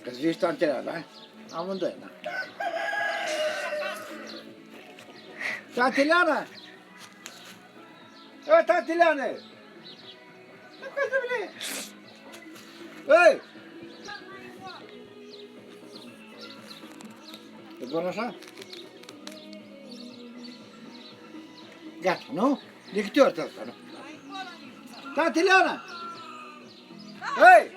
Că-ți vii tantele, da? Amândoi, da. Tanteleana! Oi, tanteleane! Ei! E bun așa? Gata, nu? De câte ori asta, nu? Tanteleana! Ei!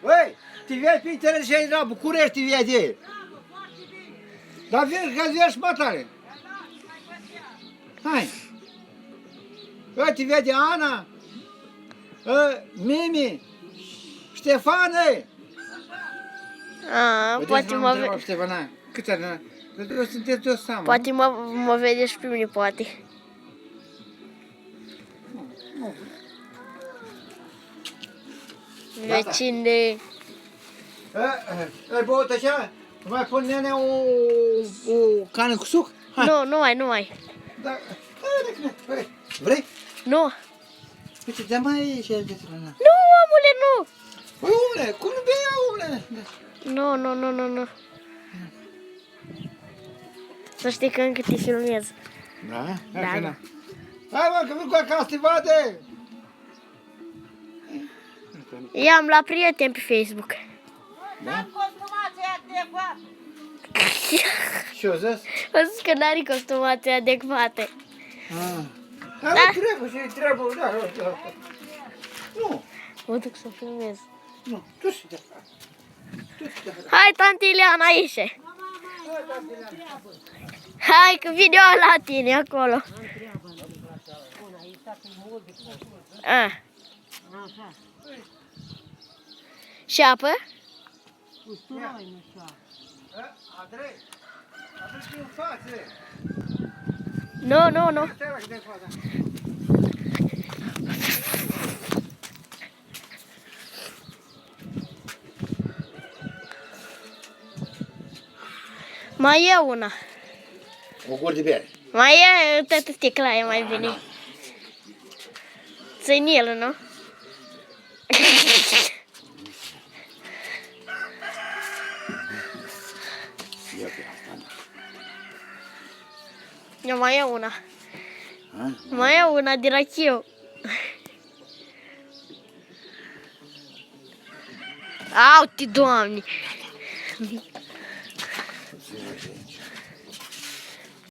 Ei! Te vezi pe internet și ai la București, te vezi! Dar vezi că vezi matare! Hai! Ei, te vede Ana! Mimi! Ștefane! Poate mă vede. Ștefana, câți ani? Eu sunteți toți seama. Poate mă vede și pe mine, poate. Vecine. Ai băut așa? Mai pun nenea o cană cu suc? Nu, nu mai. Da. Vrei? Nu. Uite, dă mai și Nu, omule, nu. Păi, omule, cum nu bea, omule? Nu. Să știi că încă te filmez. Da? Da. Hai, mă, că vin cu acasă, te vade! I-am la prieteni pe Facebook. Da? Și-o zis? O zis că n-are costumații adecvate. Hai, mă, trebuie și trebuie, da. Nu, Mă duc să filmez. nu, tu și de Hai, tanti Ileana, ieșe. Hai, că video la tine acolo. Și apă? Andrei, aduci-mi în față. Nu. Stai la câte față. Mai e una. O gură de bere. Mai e toată sticla, e mai bine. Ținilă, nu? Ia pe asta, Mai e una. da. Mai e una de rachiu. Au-te, Doamne!